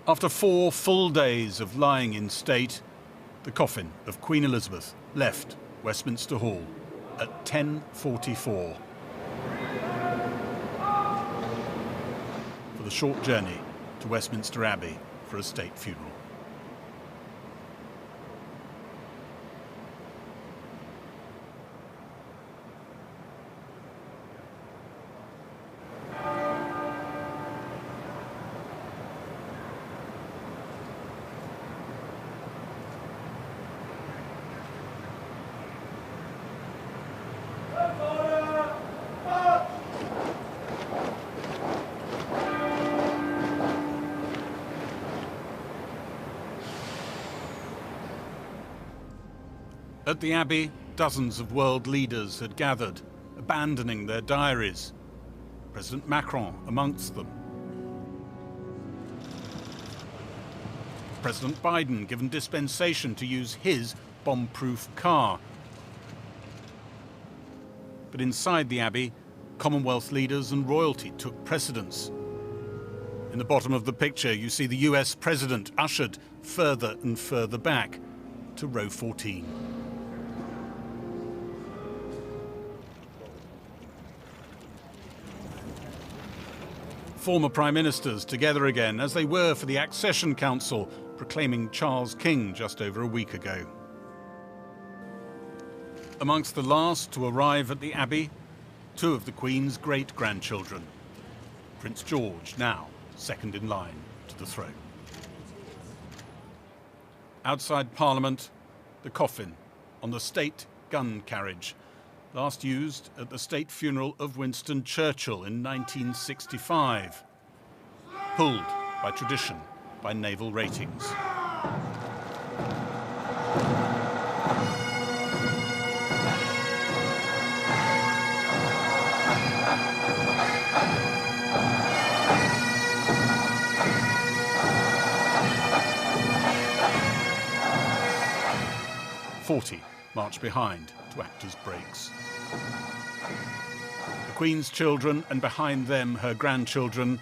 After 4 full days of lying in state, the coffin of Queen Elizabeth left Westminster Hall at 10:44 for the short journey to Westminster Abbey for a state funeral. At the Abbey, dozens of world leaders had gathered, abandoning their diaries. President Macron amongst them. President Biden given dispensation to use his bomb-proof car. But inside the Abbey, Commonwealth leaders and royalty took precedence. In the bottom of the picture, you see the US president ushered further and further back to row 14. Former prime ministers together again, as they were for the Accession Council, proclaiming Charles King just over a week ago. Amongst the last to arrive at the Abbey, 2 of the Queen's great-grandchildren. Prince George, now second in line to the throne. Outside Parliament, the coffin on the state gun carriage, last used at the state funeral of Winston Churchill in 1965, pulled by tradition by naval ratings. "40 march behind to act as brakes. The Queen's children, and behind them her grandchildren,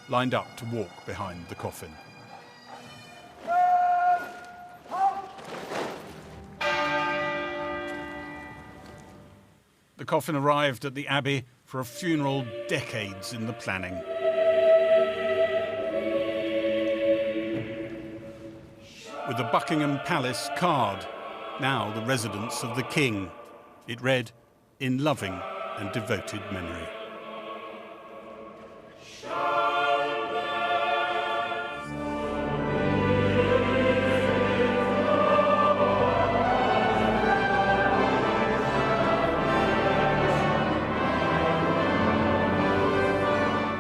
lined up to walk behind the coffin. The coffin arrived at the Abbey for a funeral decades in the planning. With the Buckingham Palace card, now the residence of the King, it read, "In loving and devoted memory."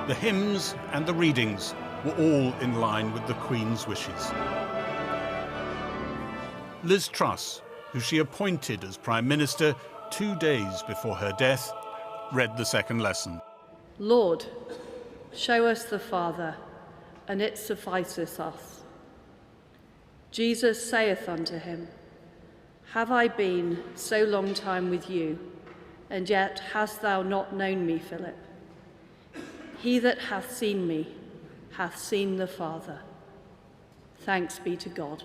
The hymns and the readings were all in line with the Queen's wishes. Liz Truss, who she appointed as Prime Minister 2 days before her death, read the second lesson. Lord, show us the Father, and it sufficeth us. Jesus saith unto him, Have I been so long time with you, and yet hast thou not known me, Philip? He that hath seen me hath seen the Father. Thanks be to God.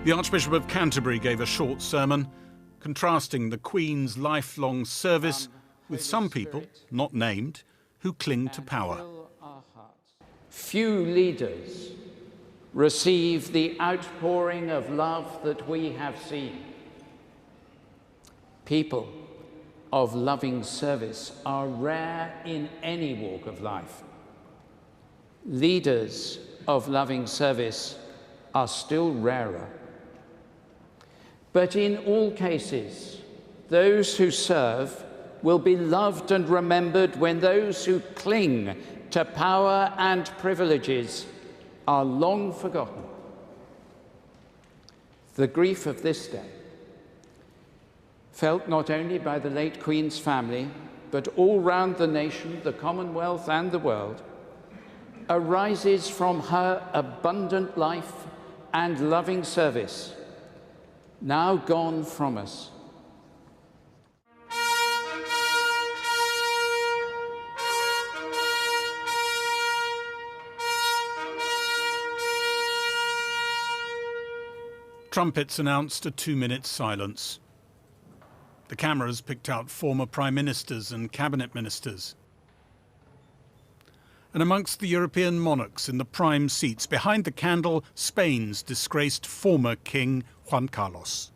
The Archbishop of Canterbury gave a short sermon, contrasting the Queen's lifelong service with some people, not named, who cling to power. Few leaders receive the outpouring of love that we have seen. People of loving service are rare in any walk of life. Leaders of loving service are still rarer. But in all cases, those who serve will be loved and remembered when those who cling to power and privileges are long forgotten. The grief of this day, felt not only by the late Queen's family, but all round the nation, the Commonwealth and the world, arises from her abundant life and loving service, now gone from us. Trumpets announced a 2-minute silence. The cameras picked out former prime ministers and cabinet ministers. And amongst the European monarchs in the prime seats, behind the candle, Spain's disgraced former king, Juan Carlos.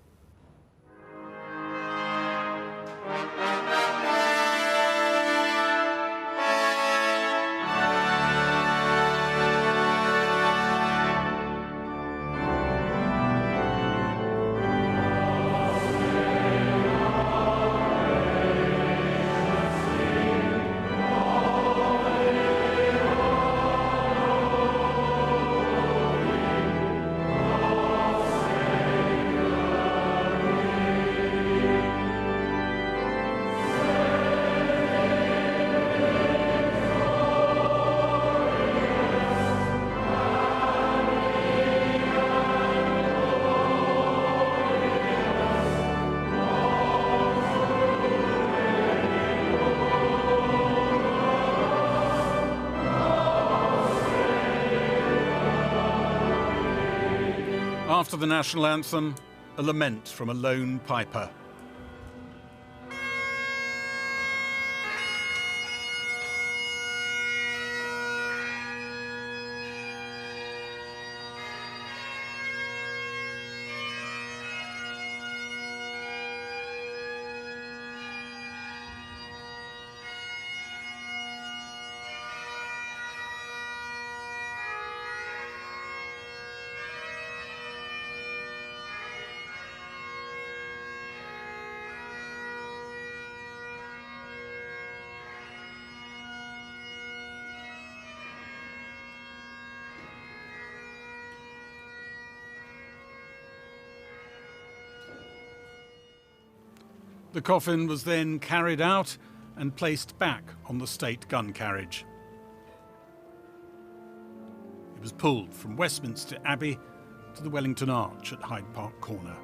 After the national anthem, a lament from a lone piper. The coffin was then carried out and placed back on the state gun carriage. It was pulled from Westminster Abbey to the Wellington Arch at Hyde Park Corner.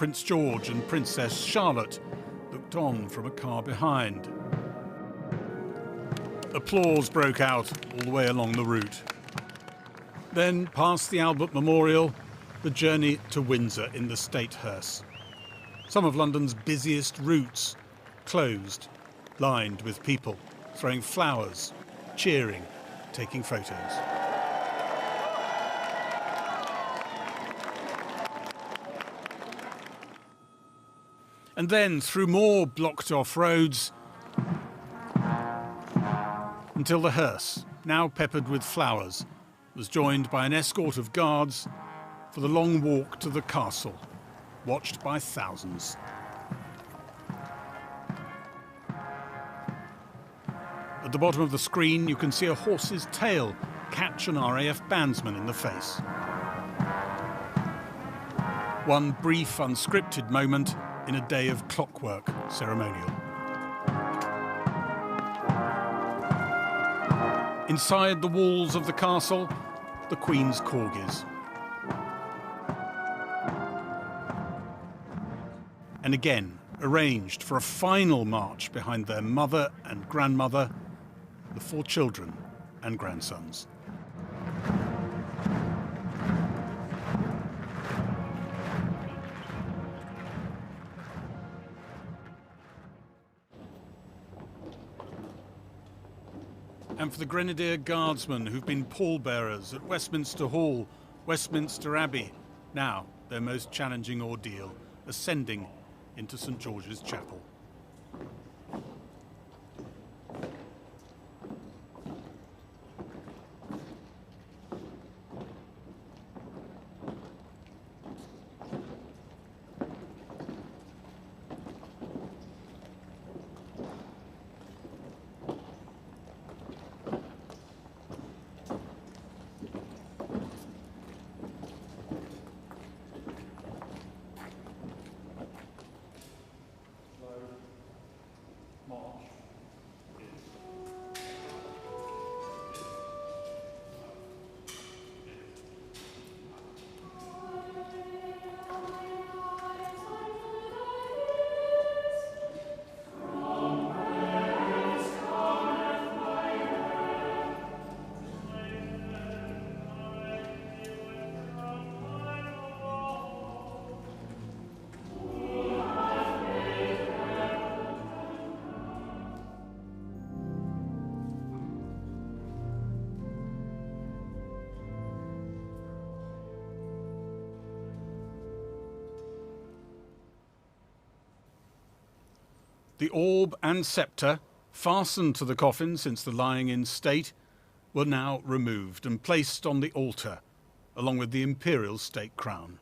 Prince George and Princess Charlotte looked on from a car behind. Applause broke out all the way along the route. Then, past the Albert Memorial, the journey to Windsor in the state hearse. Some of London's busiest routes closed, lined with people, throwing flowers, cheering, taking photos. And then through more blocked-off roads until the hearse, now peppered with flowers, was joined by an escort of guards for the long walk to the castle, watched by thousands. the bottom of the screen, you can see a horse's tail catch an RAF bandsman in the face. One brief, unscripted moment in a day of clockwork ceremonial. Inside the walls of the castle, the Queen's corgis. And again, arranged for a final march behind their mother and grandmother, the 4 children and grandsons. And for the Grenadier Guardsmen who've been pallbearers at Westminster Hall, Westminster Abbey, now their most challenging ordeal, ascending into St George's Chapel. The orb and sceptre, fastened to the coffin since the lying-in state, were now removed and placed on the altar, along with the imperial state crown.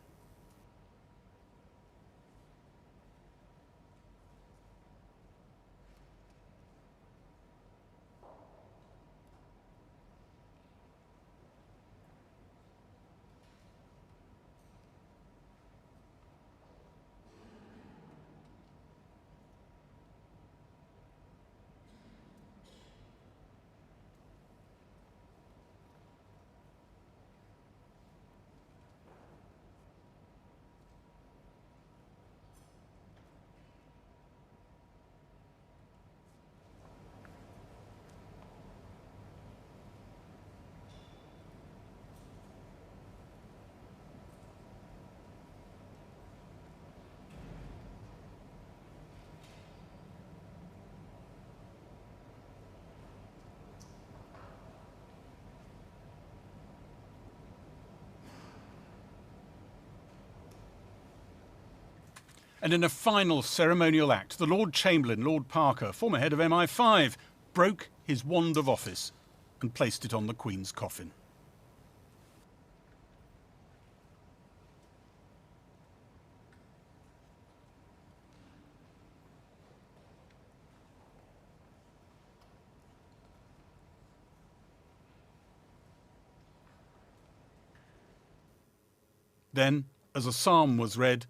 And in a final ceremonial act, the Lord Chamberlain, Lord Parker, former head of MI5, broke his wand of office and placed it on the Queen's coffin. Then, as a psalm was read,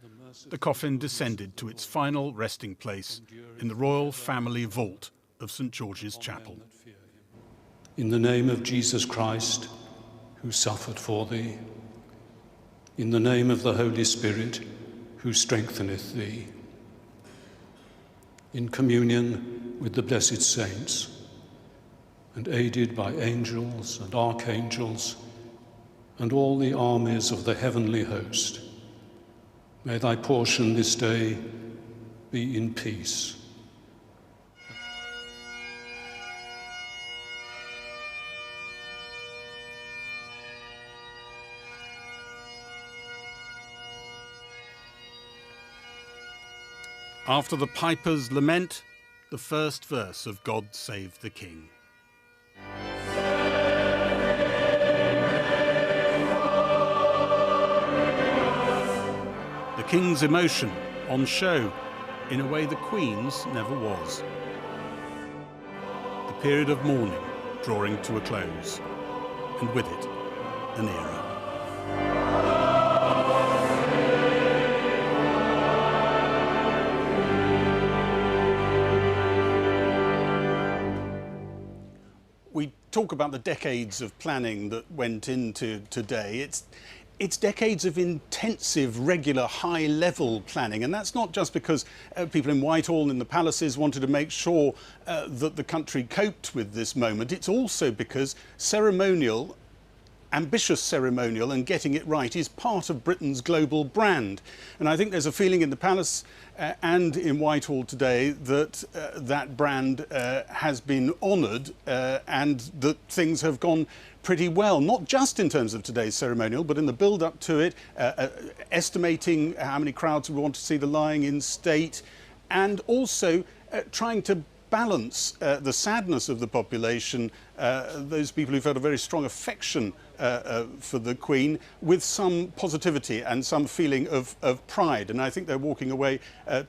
the coffin descended to its final resting place in the royal family vault of St George's Chapel. In the name of Jesus Christ, who suffered for thee, in the name of the Holy Spirit, who strengtheneth thee, in communion with the blessed saints, and aided by angels and archangels, and all the armies of the heavenly host, may thy portion this day be in peace. After the piper's lament, the first verse of God Save the King. The King's emotion on show in a way the Queen's never was. The period of mourning drawing to a close, and with it, an era. We talk about the decades of planning that went into today. It's decades of intensive, regular, high-level planning, and that's not just because people in Whitehall and in the palaces wanted to make sure that the country coped with this moment. It's also because ambitious ceremonial and getting it right is part of Britain's global brand. And I think there's a feeling in the palace and in Whitehall today that that brand has been honoured and that things have gone pretty well, not just in terms of today's ceremonial, but in the build-up to it, estimating how many crowds we want to see the lying in state, and also trying to balance the sadness of the population, those people who felt a very strong affection for the Queen, with some positivity and some feeling of pride. And I think they're walking away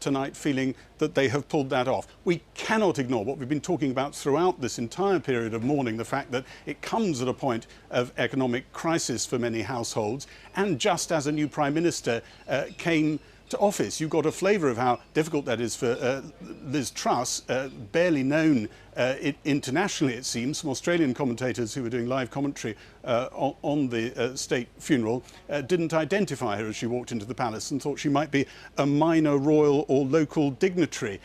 tonight feeling that they have pulled that off. We cannot ignore what we've been talking about throughout this entire period of mourning, the fact that it comes at a point of economic crisis for many households. And just as a new Prime Minister came to office, you got a flavour of how difficult that is for Liz Truss, barely known internationally, it seems. Some Australian commentators who were doing live commentary on the state funeral didn't identify her as she walked into the palace and thought she might be a minor royal or local dignitary.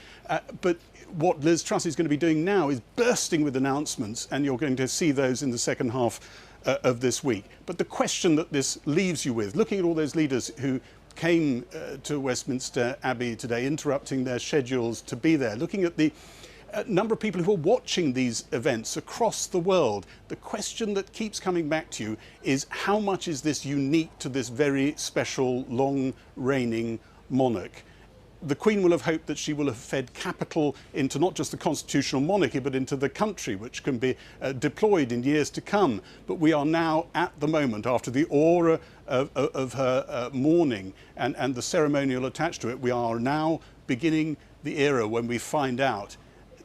But what Liz Truss is going to be doing now is bursting with announcements, and you're going to see those in the second half of this week. But the question that this leaves you with, looking at all those leaders who came to Westminster Abbey today, interrupting their schedules to be there, looking at the number of people who are watching these events across the world, the question that keeps coming back to you is how much is this unique to this very special, long-reigning monarch? The Queen will have hoped that she will have fed capital into not just the constitutional monarchy, but into the country, which can be deployed in years to come. But we are now, at the moment, after the aura of her mourning and the ceremonial attached to it, we are now beginning the era when we find out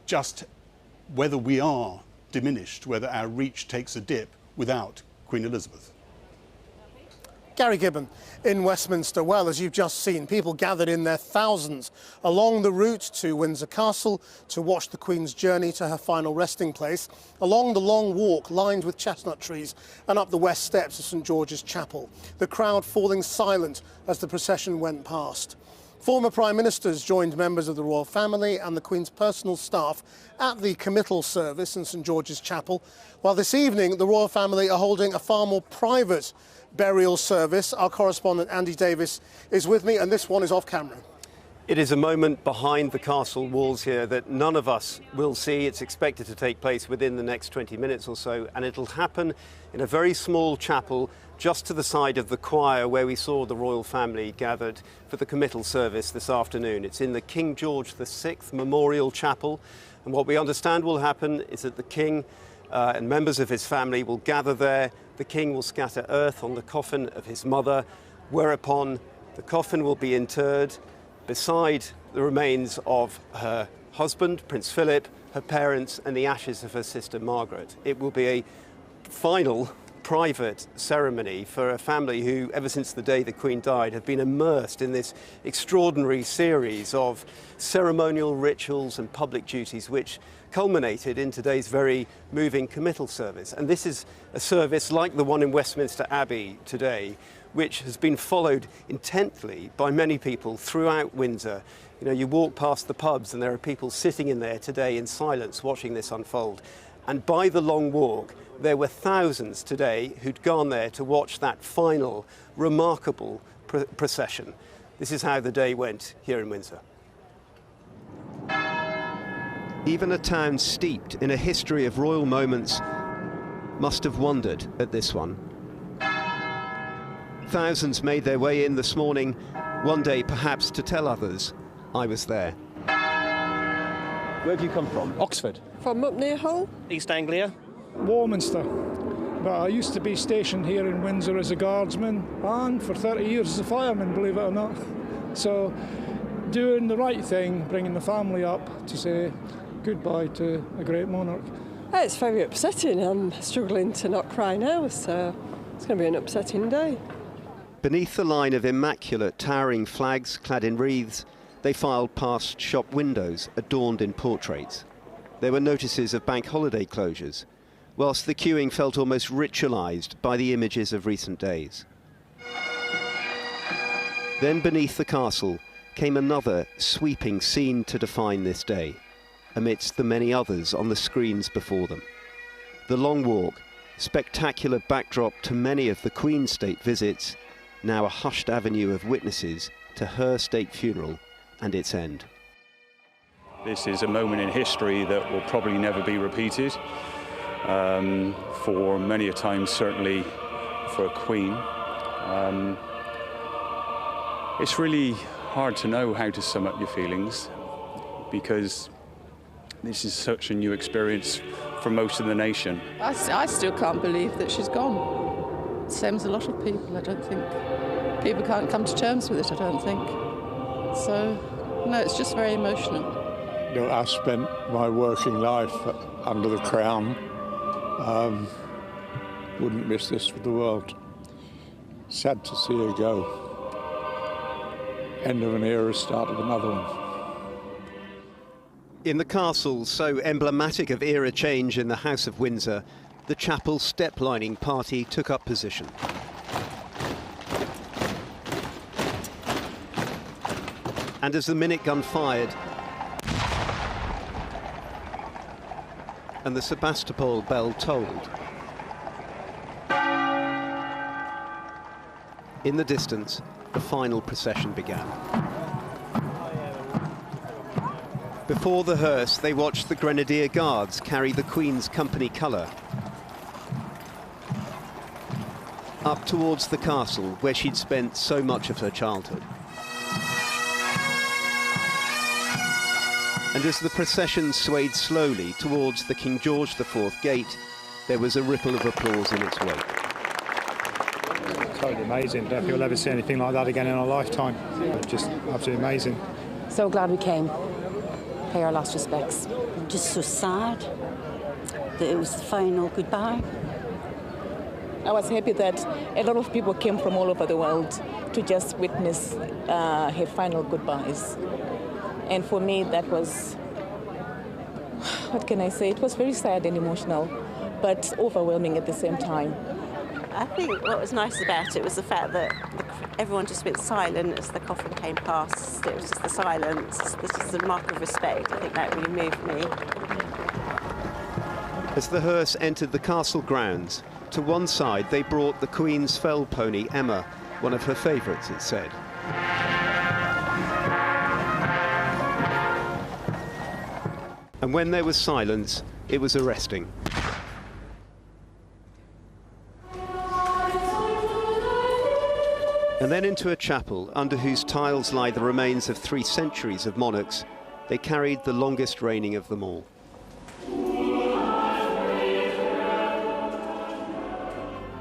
just whether we are diminished, whether our reach takes a dip without Queen Elizabeth. Gary Gibbon in Westminster. Well, as you've just seen, people gathered in their thousands along the route to Windsor Castle to watch the Queen's journey to her final resting place, along the long walk lined with chestnut trees and up the west steps of St George's Chapel, the crowd falling silent as the procession went past. Former Prime Ministers joined members of the royal family and the Queen's personal staff at the committal service in St George's Chapel, while this evening the royal family are holding a far more private burial service. Our correspondent Andy Davis is with me, and this one is off camera. It is a moment behind the castle walls here that none of us will see. It's expected to take place within the next 20 minutes or so, and it'll happen in a very small chapel just to the side of the choir where we saw the royal family gathered for the committal service this afternoon. It's in the King George VI Memorial Chapel, and what we understand will happen is that the King and members of his family will gather there. The King will scatter earth on the coffin of his mother, whereupon the coffin will be interred beside the remains of her husband, Prince Philip, her parents, and the ashes of her sister Margaret. It will be a final private ceremony for a family who, ever since the day the Queen died, have been immersed in this extraordinary series of ceremonial rituals and public duties which culminated in today's very moving committal service. And this is a service like the one in Westminster Abbey today, which has been followed intently by many people throughout Windsor. You know, you walk past the pubs and there are people sitting in there today in silence watching this unfold. And by the long walk, there were thousands today who'd gone there to watch that final, remarkable procession. This is how the day went here in Windsor. Even a town steeped in a history of royal moments must have wondered at this one. Thousands made their way in this morning, one day perhaps to tell others, I was there. Where have you come from? Oxford. From up near Hull? East Anglia. Warminster. But I used to be stationed here in Windsor as a guardsman and for 30 years as a fireman, believe it or not. So doing the right thing, bringing the family up to say goodbye to a great monarch, It's very upsetting. I'm struggling to not cry now, so it's going to be an upsetting day. Beneath the line of immaculate towering flags clad in wreaths, they filed past shop windows adorned in portraits. There were notices of bank holiday closures, whilst the queuing felt almost ritualised by the images of recent days. Then beneath the castle came another sweeping scene to define this day, amidst the many others on the screens before them. The Long Walk, spectacular backdrop to many of the Queen's state visits, now a hushed avenue of witnesses to her state funeral and its end. This is a moment in history that will probably never be repeated. For many a time, certainly for a Queen. It's really hard to know how to sum up your feelings, because this is such a new experience for most of the nation. I still can't believe that she's gone. Same as a lot of people, I don't think. People can't come to terms with it, I don't think. So, no, it's just very emotional. You know, I've spent my working life under the Crown. Wouldn't miss this for the world. Sad to see her go. End of an era, start of another one. In the castle, so emblematic of era change in the House of Windsor, the chapel step-lining party took up position. And as the minute gun fired and the Sebastopol bell tolled, in the distance, the final procession began. Before the hearse, they watched the Grenadier Guards carry the Queen's company colour up towards the castle where she'd spent so much of her childhood. And as the procession swayed slowly towards the King George IV gate, there was a ripple of applause in its wake. Totally amazing. Don't think we'll ever see anything like that again in our lifetime. Just absolutely amazing. So glad we came. Pay our last respects. Just so sad that it was the final goodbye. I was happy that a lot of people came from all over the world to just witness her final goodbyes. And for me, that was, what can I say? It was very sad and emotional, but overwhelming at the same time. I think what was nice about it was the fact that everyone just went silent as the coffin came past. It was just the silence. This is a mark of respect. I think that really moved me. As the hearse entered the castle grounds, to one side they brought the Queen's fell pony, Emma, one of her favourites, it said. And when there was silence, it was arresting. And then into a chapel under whose tiles lie the remains of 3 centuries of monarchs, they carried the longest reigning of them all.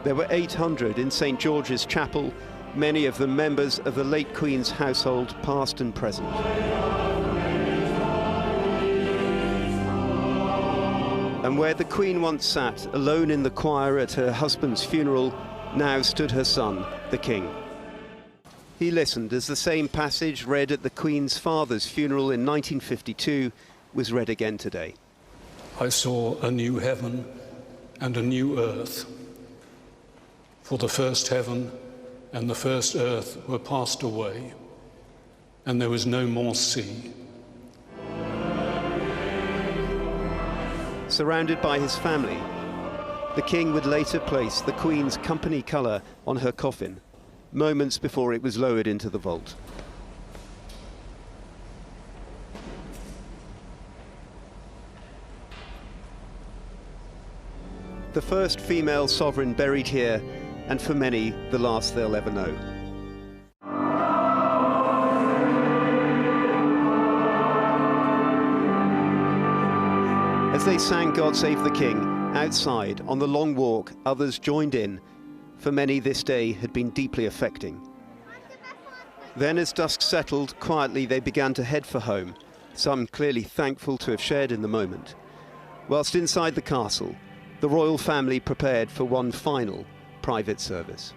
There were 800 in St. George's Chapel, many of them members of the late Queen's household, past and present. And where the Queen once sat, alone in the choir at her husband's funeral, now stood her son, the King. He listened as the same passage read at the Queen's father's funeral in 1952 was read again today. I saw a new heaven and a new earth. For the first heaven and the first earth were passed away, and there was no more sea. Surrounded by his family, the King would later place the Queen's company colour on her coffin, moments before it was lowered into the vault. The first female sovereign buried here, and for many, the last they'll ever know. As they sang God Save the King, outside, on the long walk, others joined in. For many, this day had been deeply affecting. Then, as dusk settled, quietly they began to head for home, some clearly thankful to have shared in the moment. whilst inside the castle, the royal family prepared for one final private service.